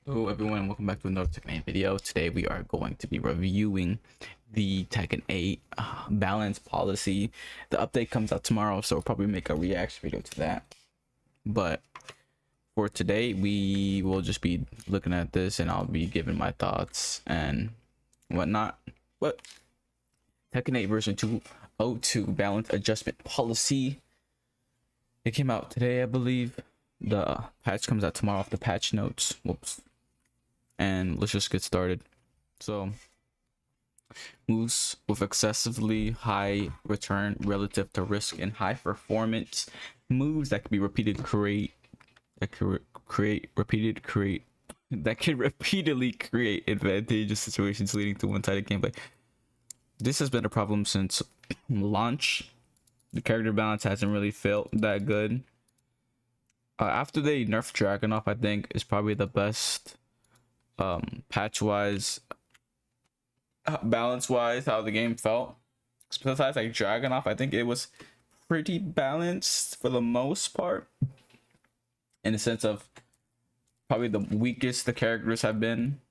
Hello everyone, welcome back to another Tekken 8 video. Today we are going to be reviewing the Tekken 8 balance policy. The update comes out tomorrow, so we'll probably make a reaction video to that. But for today, we will just be looking at this and I'll be giving my thoughts and whatnot. But Tekken 8 version 2.02 balance adjustment policy. It came out today, I believe. The patch comes out tomorrow off the patch notes. Whoops. And let's just get started. So moves with excessively high return relative to risk and high performance moves that can be repeated that can repeatedly create advantageous situations leading to one-sided gameplay. This has been a problem since launch. The character balance hasn't really felt that good. After they nerfed Dragunov, I think is probably the best patch wise, balance wise, how the game felt. Besides like Dragunov, I think it was pretty balanced for the most part, in the sense of probably the weakest the characters have been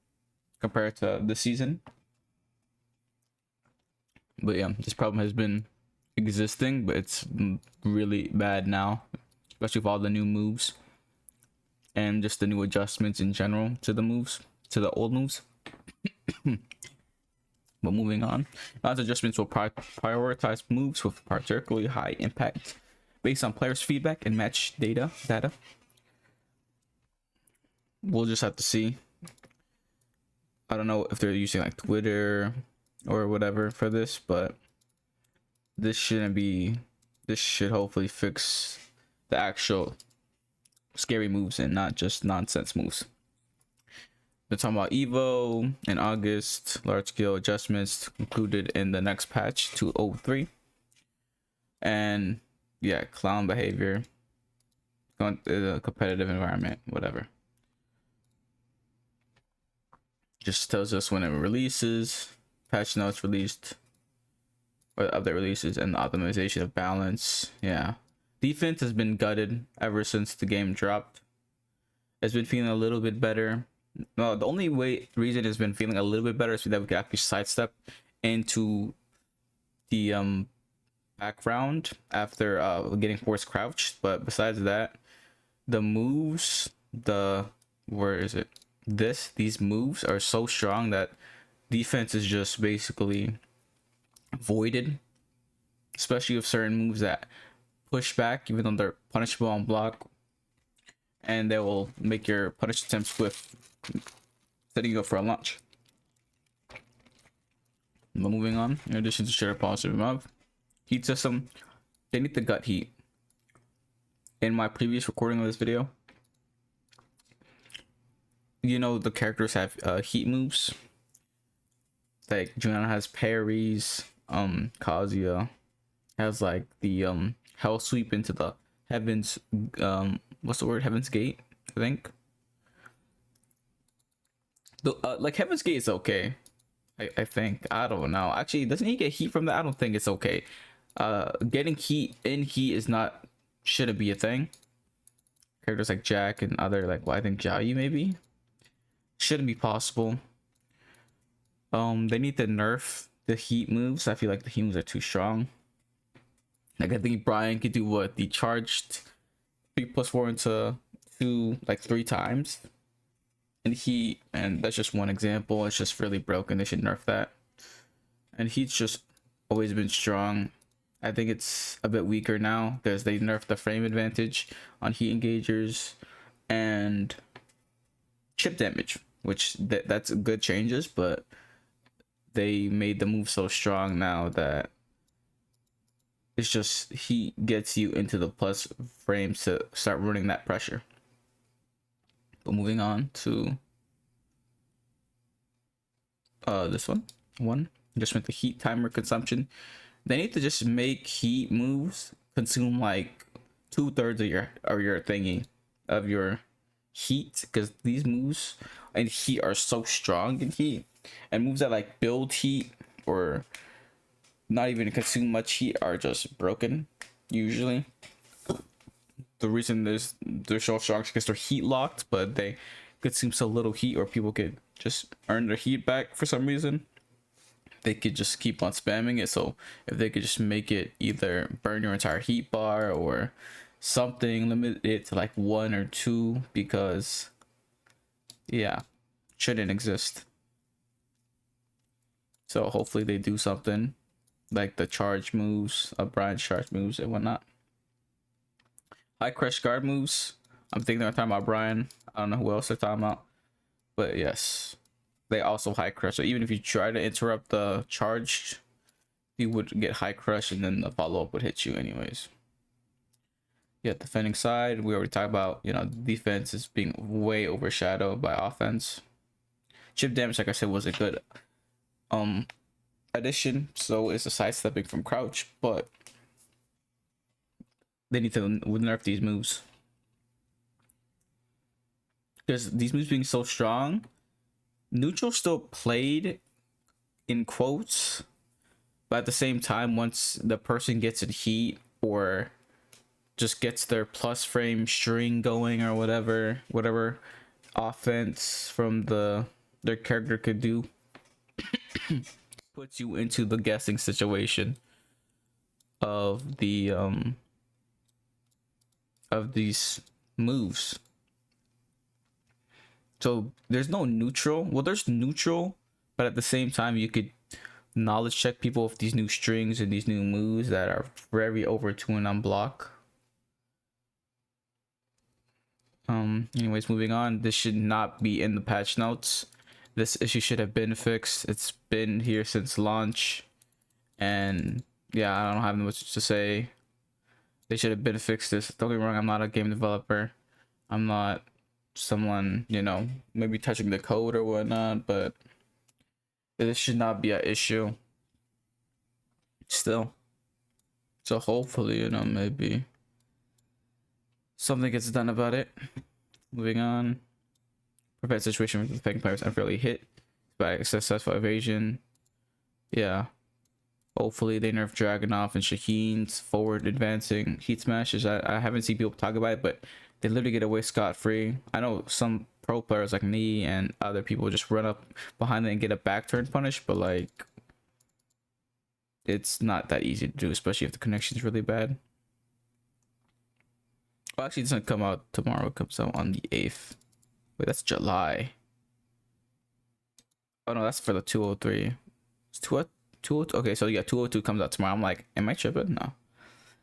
compared to the season. But yeah, this problem has been existing, but it's really bad now, especially with all the new moves and just the new adjustments in general to the moves, to the old moves. But moving on, balance adjustments will prioritize moves with particularly high impact based on players' feedback and match data. We'll just have to see. I don't know if they're using like Twitter or whatever for this, but this shouldn't be. This should hopefully fix the actual scary moves and not just nonsense moves. They're talking about Evo in August, large scale adjustments included in the next patch 203. And yeah, clown behavior, going to a competitive environment, whatever. Just tells us when it releases, patch notes released, or update releases, and the optimization of balance. Yeah. Defense has been gutted ever since the game dropped. It's been feeling a little bit better. No, the only reason it's been feeling a little bit better is that we can actually sidestep into the background after getting forced crouched. But besides that, the moves, these moves are so strong that defense is just basically voided, especially with certain moves that push back even though they're punishable on block, and they will make your punish attempt swift, setting you up for a launch. But moving on, in addition to shared positive mob heat system, they need the gut heat. In my previous recording of this video, you know, the characters have heat moves. Like Juliana has parries, Kazuya has like the hell sweep into the heavens, what's the word, heaven's gate, I think. Like Heaven's Gate is okay. I think, I don't know, actually doesn't he get heat from that? I don't think it's okay. Getting heat is not, shouldn't be a thing. Characters like Jack and other, like, well, I think Jiayu maybe shouldn't be possible. They need to nerf the heat moves. I feel like the heat moves are too strong. Like, I think Brian could do what, the charged 3+4 into 2 like 3 times, and that's just one example. It's just really broken. They should nerf that. And heat's just always been strong. I think it's a bit weaker now because they nerfed the frame advantage on heat engagers and chip damage, which that's good changes, but they made the move so strong now that it's just heat gets you into the plus frames to start running that pressure. But moving on to this one just with the heat timer consumption, they need to just make heat moves consume like 2/3 of your thingy of your heat, because these moves and heat are so strong in heat, and moves that like build heat or not even consume much heat are just broken usually. The reason they're so strong is because they're heat locked, but they consume so little heat, or people could just earn their heat back for some reason, they could just keep on spamming it. So if they could just make it either burn your entire heat bar or something, limit it to like 1 or 2, because yeah, shouldn't exist. So hopefully they do something like the charge moves, Brian's charge moves and whatnot. High crush guard moves. I'm thinking they're talking about Brian. I don't know who else they're talking about, but yes, they also high crush. So even if you try to interrupt the charge, you would get high crush, and then the follow up would hit you anyways. Yeah, defending side, we already talked about, you know, defense is being way overshadowed by offense. Chip damage, like I said, was a good addition. So is the sidestepping from crouch, but they need to nerf these moves, because these moves being so strong, neutral still played in quotes, but at the same time, once the person gets in heat or just gets their plus frame string going or whatever offense from their character could do, puts you into the guessing situation of these moves. So there's no neutral. Well, there's neutral, but at the same time, you could knowledge check people with these new strings and these new moves that are very overtuned on block. Anyways, moving on. This should not be in the patch notes. This issue should have been fixed. It's been here since launch, and yeah, I don't have much to say. They should have been fixed this. Don't get me wrong, I'm not a game developer. I'm not someone, you know, maybe touching the code or whatnot, but this should not be an issue still. So hopefully, you know, maybe something gets done about it. Moving on. Prevent situation where the attacking players unfairly hit by successful evasion. Yeah. Hopefully they nerf Dragunov and Shaheen's forward advancing heat smashes. I haven't seen people talk about it, but they literally get away scot-free. I know some pro players like me and other people just run up behind it and get a back turn punish, but like, it's not that easy to do, especially if the connection is really bad. Well, actually, it doesn't come out tomorrow. It comes out on the 8th. Wait, that's July. Oh no, that's for the 203. It's 202. Okay, so yeah, 202 comes out tomorrow. I'm like, am I tripping? No.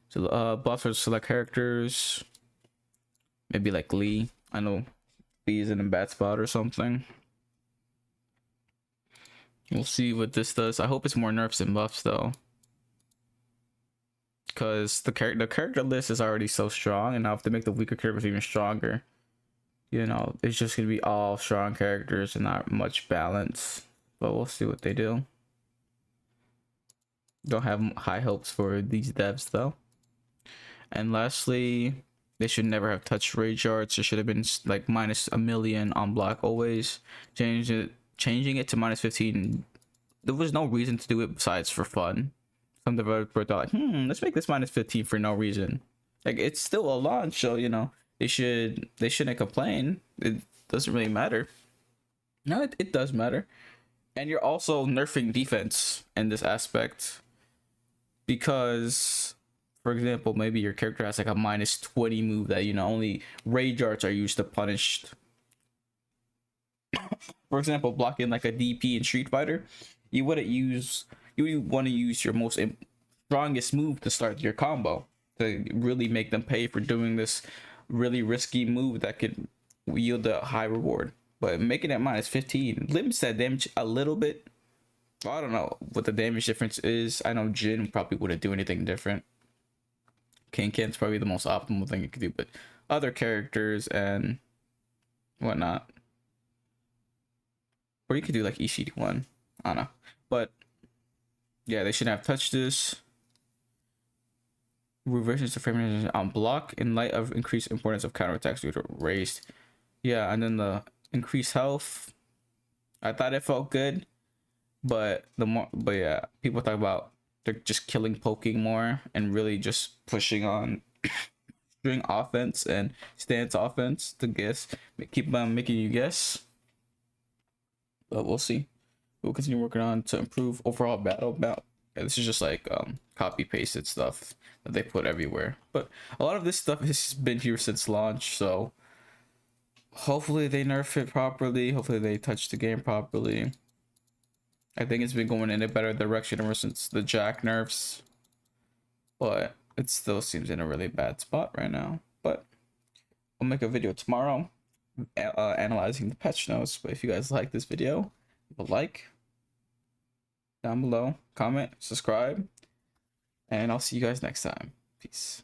So buffs for select characters. Maybe like Lee. I know Lee is in a bad spot or something. We'll see what this does. I hope it's more nerfs than buffs though, because the character list is already so strong, and now if they make the weaker characters even stronger, you know, it's just gonna be all strong characters and not much balance. But we'll see what they do. Don't have high hopes for these devs though. And lastly, they should never have touched rage arts. It should have been like -1,000,000 on block always. Changing it to -15. There was no reason to do it besides for fun. Some developers thought like, let's make this -15 for no reason. Like, it's still a launch, so you know they shouldn't complain. It doesn't really matter. No, it does matter. And you're also nerfing defense in this aspect, because, for example, maybe your character has like a -20 move that, you know, only rage arts are used to punish. For example, blocking like a DP in Street Fighter, you want to use your most strongest move to start your combo to really make them pay for doing this really risky move that could yield a high reward. But making it -15 limits that damage a little bit. Well, I don't know what the damage difference is. I know Jin probably wouldn't do anything different. Ken's probably the most optimal thing you could do, but other characters and whatnot, or you could do like ECD1. I don't know, but yeah, they shouldn't have touched this. Reversions to frame on block in light of increased importance of counterattacks due to raised. Yeah, and then the increased health. I thought it felt good, but yeah, people talk about they're just killing poking more and really just pushing on string offense and stance offense to guess, keep on making you guess. But we'll see. We'll continue working on to improve overall battle. Yeah, this is just like copy pasted stuff that they put everywhere. But a lot of this stuff has been here since launch, so hopefully they nerf it properly. Hopefully they touch the game properly. I think it's been going in a better direction ever since the Jack nerfs, but it still seems in a really bad spot right now. But I'll make a video tomorrow analyzing the patch notes. But if you guys like this video, leave a like down below, comment, subscribe, and I'll see you guys next time. Peace.